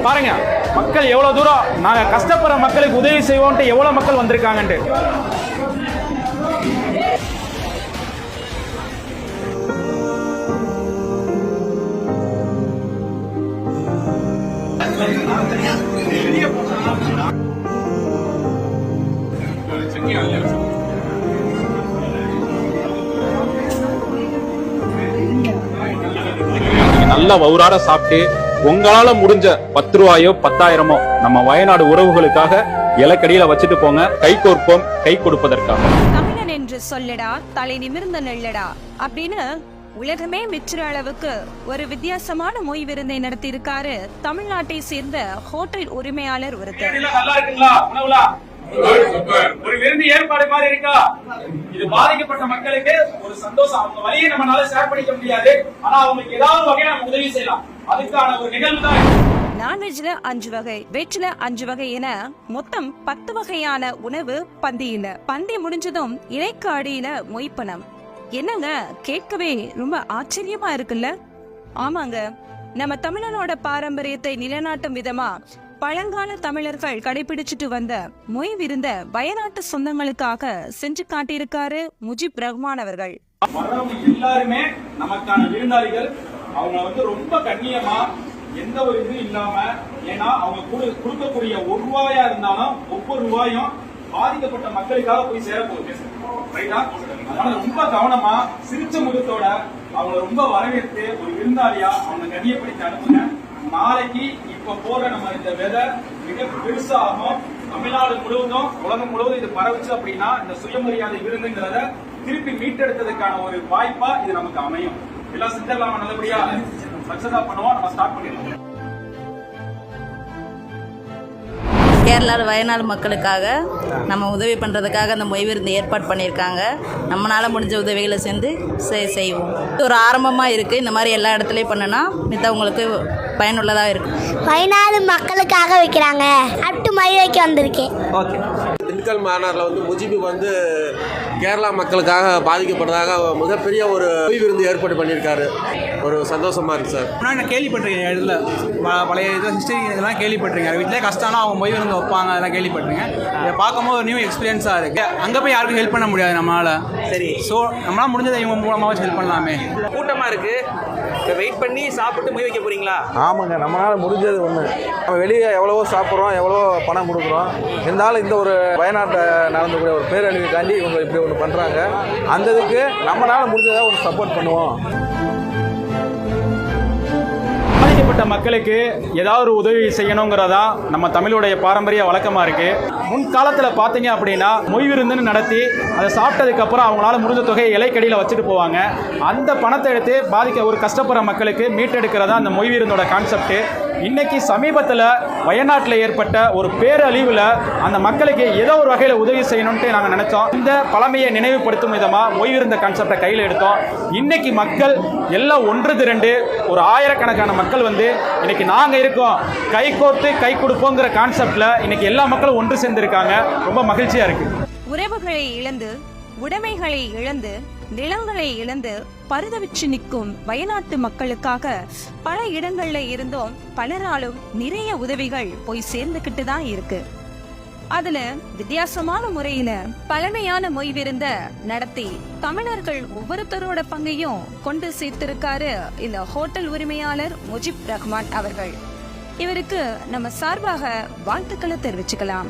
பாருங்க மக்கள் எவ்வளவு தூரம் நாங்க கஷ்டப்படுற மக்களுக்கு உதவி செய்வோம்ட்டு எவ்வளவு மக்கள் வந்திருக்காங்கன்ட்டு. நல்ல வவுறார சாப்பிட்டு உங்களால முடிஞ்ச 10 ரூபாயோ 10,000மோ நம்ம வயநாடு உறவுகளுக்காக இலக்கடியில வச்சுட்டு போங்க. கை கோர்ப்போம், கை கொடுப்பதற்காக. தமிழன் என்று சொல்லடா, தலை நிமிர்ந்த நெல்லடா அப்படின்னு உலகமே மெச்சுற அளவுக்கு ஒரு வித்தியாசமான மொய் விருந்தை நடத்தி இருக்காரு தமிழ்நாட்டை சேர்ந்த ஹோட்டல் உரிமையாளர் ஒருத்தர். ஒரு விருந்து ஏற்பாடு மாதிரி இருக்கா? இது பாதிக்கப்பட்ட மக்களுக்கு ஒரு சந்தோஷம். அவங்க வழியை நம்மளால ஷேர் பண்ணிக்க முடியாது, ஆனா அவங்களுக்கு ஏதாவது வகையில நம்ம உதவி செய்யலாம். அதுக்கான ஒரு நிகழ்வு தான். நான்வெஜ்ல 5 வகை, வெஜ்ல 5 வகை என மொத்தம் 10 வகையான உணவு பந்தியில. பந்தி முடிஞ்சதும் இலைக்கு அடியில மொய்ப்பனம். என்னங்க, கேட்கவே ரொம்ப ஆச்சரியமா இருக்குல்ல? ஆமாங்க, நம்ம தமிழனோட பாரம்பரியத்தை நிலைநாட்டும் விதமா பழங்கால தமிழர்கள் கடைபிடிச்சிட்டு வந்த மொய் விருந்த வயநாட்டு சொந்தங்களுக்காக செஞ்சு காட்டியிருக்காரு முஜிப் ரஹ்மான் அவர்கள். எல்லாருமே நமக்கான விருந்தாளிகள். அவங்க ரொம்ப கண்ணியமா எந்த ஒரு இது இல்லாம, ஏன்னா அவங்க கொடுக்கக்கூடிய 1 ரூபாயா இருந்தாலும் ஒவ்வொரு ரூபாயும் பாதிக்கப்பட்ட மக்களுக்காக போய் சேரப்போகுது. அதனால ரொம்ப கவனமா சிரிச்ச முகத்தோட அவங்க ரொம்ப வரவேற்று ஒரு விருந்தாளியா அவங்க கண்ணியப்படுத்தி அனுப்புங்க. நாளைக்கு இப்ப போற நம்ம இந்த விதை மிக பெருசாகும். தமிழ்நாடு முழுவதும் உலகம் முழுவதும் இது பரவுச்சு அப்படின்னா இந்த சுயமரியாதை விருந்துங்கிறத திருப்பி மீட்டெடுத்ததுக்கான ஒரு வாய்ப்பா இது நமக்கு அமையும். எல்லாம் செஞ்சிடலாமா? நல்லபடியா சக்சஸா பண்ணுவோம். நம்ம ஸ்டார்ட் பண்ணிடலாம். கேரளாவில் வயநாடு மக்களுக்காக நம்ம உதவி பண்ணுறதுக்காக அந்த மொய் விருந்து ஏற்பாடு பண்ணியிருக்காங்க. நம்மளால் முடிஞ்ச உதவிகளை சேர்ந்து செய்வோம். இது ஒரு ஆரம்பமாக இருக்குது. இந்த மாதிரி எல்லா இடத்துலையும் பண்ணுனா மித்தவங்களுக்கு பயனுள்ளதாக இருக்கும். வயநாடு மக்களுக்காக வைக்கிறாங்க. அட்டு மொய் வைக்க வந்திருக்கேன். ஓகே. திண்டுக்கல் மாநகரில் முஜிபு கேரளா மக்களுக்காக பாதிக்கப்பட்டதாக மிகப்பெரிய ஒரு மொய் விருந்து ஏற்பாடு பண்ணியிருக்காரு. ஒரு சந்தோஷமாக இருக்குது சார். நான் கேள்விப்பட்டிருக்கேன். இதில் பழைய இது ஹிஸ்டரி இதெல்லாம் கேள்விப்பட்டிருக்கேன். வீட்டிலே கஷ்டம்னா அவங்க மொய் விருந்து வைப்பாங்க, அதெல்லாம் கேள்விப்பட்டிருக்கேன். இதை பார்க்கும்போது ஒரு நியூ எக்ஸ்பீரியன்ஸாக இருக்குது. அங்கே போய் யாருக்கும் ஹெல்ப் பண்ண முடியாது நம்மளால். சரி, ஸோ நம்மளால் முடிஞ்சதை இவங்க மூலமாக ஹெல்ப் பண்ணலாமே. கூட்டமாக இருக்குது, வெயிட் பண்ணி சாப்பிட்டு மொய் வைக்க போகிறீங்களா? ஆமாங்க, நம்மளால் முடிஞ்சது ஒன்று. நம்ம வெளியே எவ்வளவோ சாப்பிட்றோம், எவ்வளோ பணம் கொடுக்குறோம். இருந்தாலும் இந்த ஒரு வயநாட்டை நடந்தக்கூடிய ஒரு பேரழிவுக்காண்டி இவங்க இப்படி ஒன்று பண்ணுறாங்க. அந்த இதுக்கு நம்மளால் முடிஞ்சதாக ஒரு சப்போர்ட் பண்ணுவோம். பாதிக்கப்பட்ட மக்களுக்கு ஏதாவது ஒரு உதவி செய்யணுங்கிறதா நம்ம தமிழுடைய பாரம்பரிய வழக்கமா இருக்கு. முன்காலத்துல பாத்தீங்க அப்படின்னா மொய் விருந்துன்னு நடத்தி அதை சாப்பிட்டதுக்கு அப்புறம் அவங்களால முடிஞ்ச தொகையை இலைக்கடியில வச்சுட்டு போவாங்க. அந்த பணத்தை எடுத்து ஒரு கஷ்டப்படுற மக்களுக்கு மீட்டெடுக்கிறதா அந்த மொய் விருந்தோட கான்செப்ட். இன்னைக்கு சமீபத்தில் வயநாட்டில் ஏற்பட்ட ஒரு பேரழிவில் அந்த மக்களுக்கு ஏதோ ஒரு வகையில் உதவி செய்யணும்ட்டு நாங்கள் நினைச்சோம். இந்த பழமையை நினைவுபடுத்தும் விதமாக மொய் விருந்த கான்செப்டை கையில் எடுத்தோம். இன்னைக்கு மக்கள் எல்லாம் ஒன்று திரண்டு ஒரு ஆயிரக்கணக்கான மக்கள் இன்னைக்கு நாங்கள் இருக்கோம், கை கோர்த்து கை கொடுப்போங்கிற கான்செப்ட்ல இன்னைக்கு எல்லா மக்களும் ஒன்று சேர்ந்திருக்காங்க. ரொம்ப மகிழ்ச்சியா இருக்கு. உறவுகளை இழந்து, உடைமைகளை இழந்து, நிலங்களை இழந்து பரிதவிச்சு நிற்கும் வயநாட்டு மக்களுக்காக பல இடங்கள்ல இருந்தும் பலராலும் நிறைய உதவிகள் போய் சேர்ந்துகிட்டு தான் இருக்கு. அதுல வித்தியாசமான முறையில பழமையான மொய் விருந்த நடத்தி தமிழர்கள் ஒவ்வொருத்தரோட பங்கையும் கொண்டு சேர்த்திருக்காரு இந்த ஹோட்டல் உரிமையாளர் முஜிப் ரஹ்மான் அவர்கள். இவருக்கு நம்ம சார்பாக வாழ்த்துக்களை தெரிவிச்சுக்கலாம்.